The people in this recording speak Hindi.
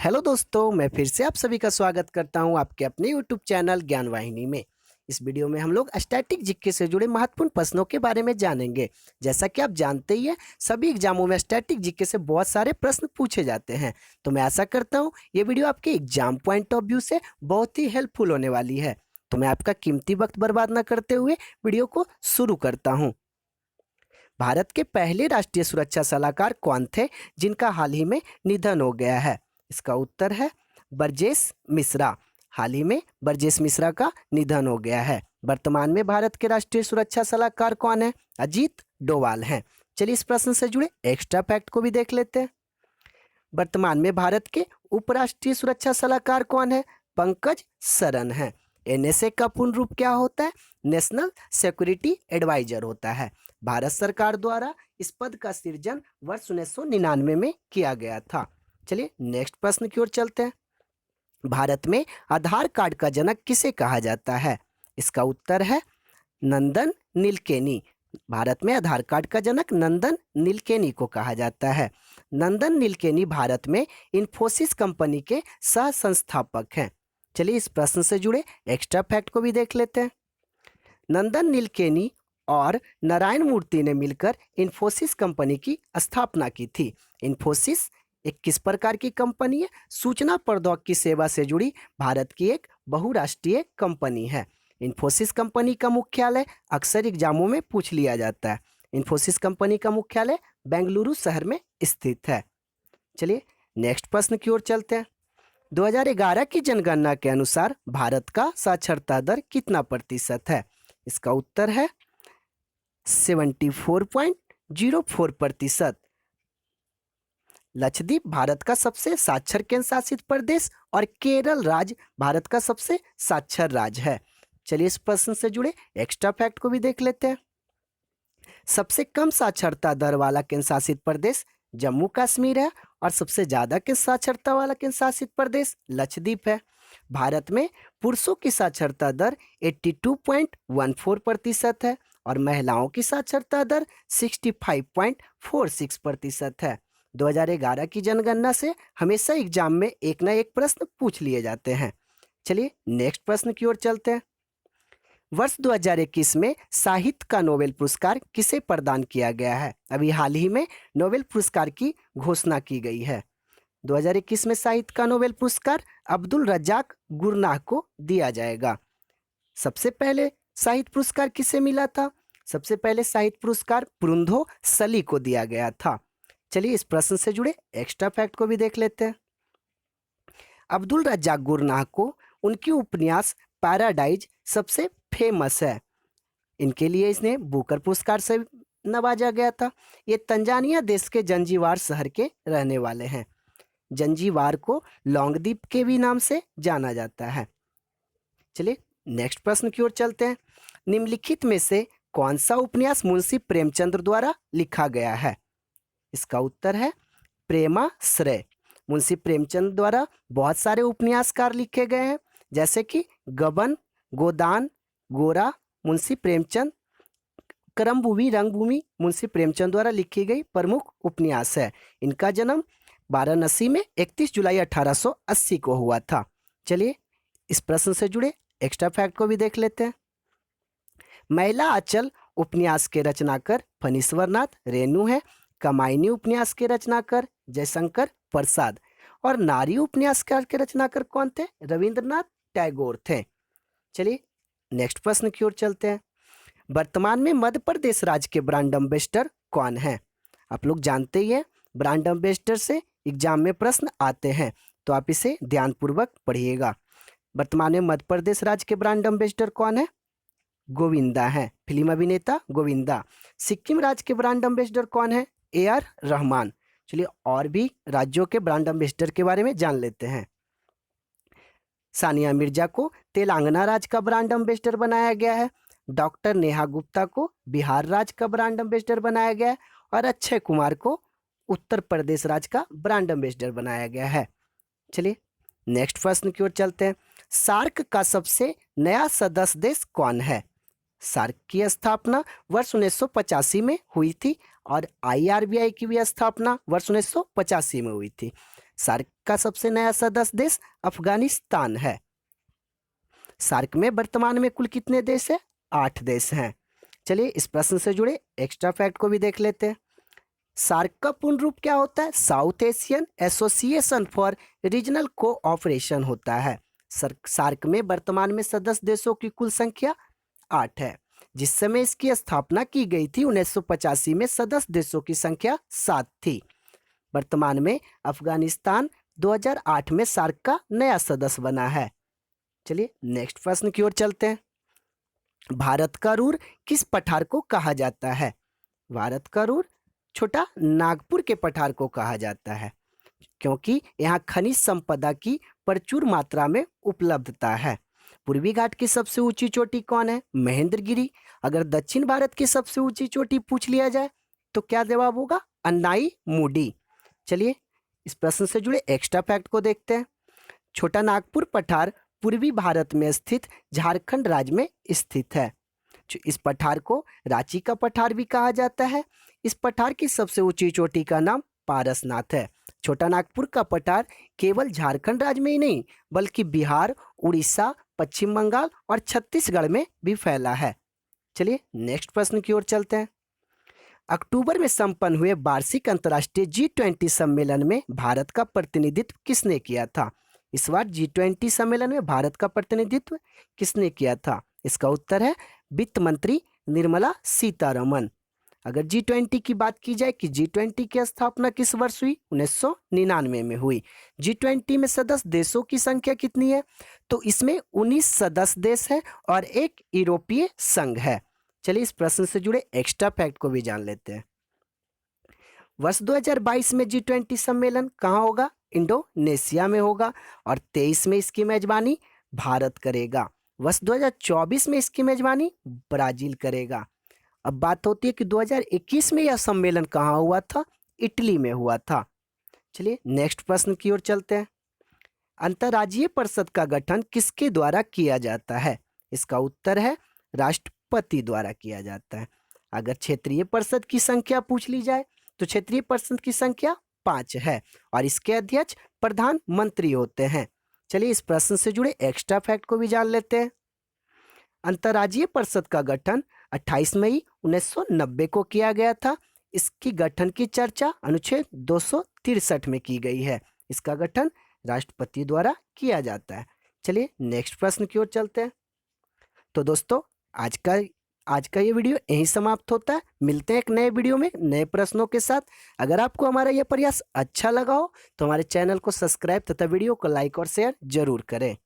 हेलो दोस्तों, मैं फिर से आप सभी का स्वागत करता हूं आपके अपने यूट्यूब चैनल ज्ञान वाहिनी में। इस वीडियो में हम लोग स्टैटिक जीके से जुड़े महत्वपूर्ण प्रश्नों के बारे में जानेंगे। जैसा कि आप जानते ही हैं, सभी एग्जामों में स्टैटिक जीके से बहुत सारे प्रश्न पूछे जाते हैं। तो मैं आशा करता हूं ये वीडियो आपके एग्जाम पॉइंट ऑफ व्यू से बहुत ही हेल्पफुल होने वाली है। तो मैं आपका कीमती वक्त बर्बाद न करते हुए वीडियो को शुरू करता हूँ। भारत के पहले राष्ट्रीय सुरक्षा सलाहकार कौन थे जिनका हाल ही में निधन हो गया है? इसका उत्तर है ब्रजेश मिश्रा। हाल ही में ब्रजेश मिश्रा का निधन हो गया है। वर्तमान में भारत के राष्ट्रीय सुरक्षा सलाहकार कौन है? अजीत डोभाल हैं। चलिए इस प्रश्न से जुड़े एक्स्ट्रा फैक्ट को भी देख लेते हैं। वर्तमान में भारत के उपराष्ट्रीय सुरक्षा सलाहकार कौन है? पंकज सरन है। एनएसए का पूर्ण रूप क्या होता है? नेशनल सिक्योरिटी एडवाइजर होता है। भारत सरकार द्वारा इस पद का सृजन वर्ष 1999 में किया गया था। चलिए नेक्स्ट प्रश्न की ओर चलते हैं। भारत में आधार कार्ड का जनक किसे कहा जाता है? इसका उत्तर है नंदन नीलकेनी। भारत में आधार कार्ड का जनक नंदन नीलकेनी को कहा जाता है। नंदन नीलकेनी भारत में इन्फोसिस कंपनी के सह संस्थापक हैं। चलिए इस प्रश्न से जुड़े एक्स्ट्रा फैक्ट को भी देख लेते हैं। नंदन नीलकेनी और नारायण मूर्ति ने मिलकर इन्फोसिस कंपनी की स्थापना की थी। इन्फोसिस एक किस प्रकार की कंपनी है? सूचना प्रौद्योगिकी सेवा से जुड़ी भारत की एक बहुराष्ट्रीय कंपनी है। इन्फोसिस कंपनी का मुख्यालय अक्सर एग्जामों में पूछ लिया जाता है। इन्फोसिस कंपनी का मुख्यालय बेंगलुरु शहर में स्थित है। चलिए नेक्स्ट प्रश्न की ओर चलते हैं। 2011 की जनगणना के अनुसार भारत का साक्षरता दर कितना प्रतिशत है? इसका उत्तर है 74.04%। लक्षद्वीप भारत का सबसे साक्षर केंद्र शासित प्रदेश और केरल राज्य भारत का सबसे साक्षर राज्य है। चलिए इस प्रश्न से जुड़े एक्स्ट्रा फैक्ट को भी देख लेते हैं। सबसे कम साक्षरता दर वाला केंद्र शासित प्रदेश जम्मू कश्मीर है और सबसे ज्यादा केंद्र साक्षरता वाला केंद्र शासित प्रदेश लक्षद्वीप है। भारत में पुरुषों की साक्षरता दर 82.14% है और महिलाओं की साक्षरता दर 65.46% है। 2011 की जनगणना से हमेशा एग्जाम में एक ना एक प्रश्न पूछ लिए जाते हैं। चलिए नेक्स्ट प्रश्न की ओर चलते हैं। वर्ष 2021 में साहित्य का नोबेल पुरस्कार किसे प्रदान किया गया है? अभी हाल ही में नोबेल पुरस्कार की घोषणा की गई है। 2021 में साहित्य का नोबेल पुरस्कार अब्दुल रज्जाक गुरनाह को दिया जाएगा। सबसे पहले साहित्य पुरस्कार किसे मिला था? सबसे पहले साहित्य पुरस्कार पुरुंधो सली को दिया गया था। चलिए इस प्रश्न से जुड़े एक्स्ट्रा फैक्ट को भी देख लेते हैं। अब्दुल रज्जाक गुरनाह को उनकी उपन्यास पैराडाइज सबसे फेमस है। इनके लिए इसने बुकर पुरस्कार से नवाजा गया था। ये तंजानिया देश के जंजीबार शहर के रहने वाले हैं। जंजीबार को लॉन्गद्वीप के भी नाम से जाना जाता है। चलिए नेक्स्ट प्रश्न की ओर चलते हैं। निम्नलिखित में से कौन सा उपन्यास मुंशी प्रेमचंद्र द्वारा लिखा गया है? इसका उत्तर है प्रेमाश्रय। मुंशी प्रेमचंद द्वारा बहुत सारे उपन्यासकार लिखे गए हैं, जैसे कि गबन, गोदान, गोरा मुंशी प्रेमचंद, करमभूमि, रंगभूमि मुंशी प्रेमचंद द्वारा लिखी गई प्रमुख उपन्यास है। इनका जन्म वाराणसी में 31 जुलाई 1880 को हुआ था। चलिए इस प्रश्न से जुड़े एक्स्ट्रा फैक्ट को भी देख लेते हैं। महिला आंचल उपन्यास के रचनाकार फणीश्वरनाथ रेणु है। कमायनी उपन्यास के रचनाकार जयशंकर प्रसाद और नारी उपन्यासकार के रचनाकार कौन थे? रविंद्रनाथ टैगोर थे। चलिए नेक्स्ट प्रश्न की ओर चलते हैं। वर्तमान में मध्य प्रदेश राज्य के ब्रांड एम्बेसडर कौन है? आप लोग जानते ही हैं, ब्रांड एम्बेसडर से एग्जाम में प्रश्न आते हैं, तो आप इसे ध्यानपूर्वक पढ़िएगा। वर्तमान में मध्य प्रदेश राज्य के ब्रांड एम्बेसडर कौन है? गोविंदा है, फिल्म अभिनेता गोविंदा। सिक्किम राज्य के ब्रांड एम्बेसडर कौन है? AR रहमान। चलिए और भी राज्यों के ब्रांड एम्बेसडर के बारे में जान लेते हैं। सानिया मिर्जा को तेलंगाना राज्य का ब्रांड एम्बेसडर बनाया गया है। डॉक्टर नेहा गुप्ता को बिहार राज्य का ब्रांड एम्बेसडर बनाया गया है और अक्षय कुमार को उत्तर प्रदेश राज्य का ब्रांड एम्बेसडर बनाया गया है। चलिए नेक्स्ट प्रश्न की ओर चलते हैं। सार्क का सबसे नया सदस्य देश कौन है? सार्क की स्थापना वर्ष 1985 में हुई थी और IRBI की भी स्थापना वर्ष 1985 में हुई थी। सार्क का सबसे नया सदस्य देश अफगानिस्तान है। सार्क में वर्तमान में कुल कितने देश हैं? 8 देश हैं। चलिए इस प्रश्न से जुड़े एक्स्ट्रा फैक्ट को भी देख लेते हैं। सार्क का पूर्ण रूप क्या होता है? South Asian association for regional cooperation होता है। सार्क में वर्तमान में सदस्य देशों की कुल संख्या 8 है। जिस समय इसकी स्थापना की गई थी 1985 में सदस्य देशों की संख्या 7 थी। वर्तमान में अफगानिस्तान 2008 में सार्क का नया सदस्य बना है। चलिए नेक्स्ट प्रश्न की ओर चलते हैं। भारत का रूर किस पठार को कहा जाता है? भारत का रूर छोटा नागपुर के पठार को कहा जाता है, क्योंकि यहाँ खनिज संपदा की प्रचुर मात्रा में उपलब्धता है। पूर्वी घाट की सबसे ऊंची चोटी कौन है? महेंद्रगिरी। अगर दक्षिण भारत की सबसे ऊंची चोटी पूछ लिया जाए तो क्या जवाब होगा? अन्नाई मुडी। चलिए इस प्रश्न से जुड़े एक्स्ट्रा फैक्ट को देखते हैं। छोटा नागपुर पठार पूर्वी भारत में स्थित झारखंड राज्य में स्थित है। इस पठार को रांची का पठार भी कहा जाता है। इस पठार की सबसे ऊंची चोटी का नाम पारसनाथ है। छोटा नागपुर का पठार केवल झारखंड राज्य में ही नहीं बल्कि बिहार, उड़ीसा, पश्चिम बंगाल और छत्तीसगढ़ में भी फैला है। चलिए नेक्स्ट प्रश्न की ओर चलते हैं। अक्टूबर में संपन्न हुए वार्षिक अंतर्राष्ट्रीय G20 सम्मेलन में भारत का प्रतिनिधित्व किसने किया था? इस बार G20 सम्मेलन में भारत का प्रतिनिधित्व किसने किया था? इसका उत्तर है वित्त मंत्री निर्मला सीतारमन। अगर G20 की बात की जाए कि G20 की स्थापना किस वर्ष हुई? 1999 में हुई। G20 में सदस्य देशों की संख्या कितनी है? तो इसमें 19 सदस्य देश हैं और एक यूरोपीय संघ है। चलिए इस प्रश्न से जुड़े एक्स्ट्रा फैक्ट को भी जान लेते हैं। वर्ष 2022 में G20 सम्मेलन कहाँ होगा? इंडोनेशिया में होगा और 23 में इसकी मेजबानी भारत करेगा। वर्ष 2024 में इसकी मेजबानी ब्राजील करेगा। अब बात होती है कि 2021 में यह सम्मेलन कहाँ हुआ था? इटली में हुआ था। चलिए नेक्स्ट प्रश्न की ओर चलते हैं। अंतर्राज्यीय परिषद का गठन किसके द्वारा किया जाता है? इसका उत्तर है राष्ट्रपति द्वारा किया जाता है। अगर क्षेत्रीय परिषद की संख्या पूछ ली जाए तो क्षेत्रीय परिषद की संख्या 5 है और इसके अध्यक्ष प्रधानमंत्री होते हैं। चलिए इस प्रश्न से जुड़े एक्स्ट्रा फैक्ट को भी जान लेते हैं। अंतर्राज्यीय परिषद का गठन 28 मई 1990 को किया गया था। इसकी गठन की चर्चा अनुच्छेद 263 में की गई है। इसका गठन राष्ट्रपति द्वारा किया जाता है। चलिए नेक्स्ट प्रश्न की ओर चलते हैं। तो दोस्तों आज का ये वीडियो यहीं समाप्त होता है। मिलते हैं एक नए वीडियो में नए प्रश्नों के साथ। अगर आपको हमारा यह प्रयास अच्छा लगा हो तो हमारे चैनल को सब्सक्राइब तथा वीडियो को लाइक और शेयर जरूर करें।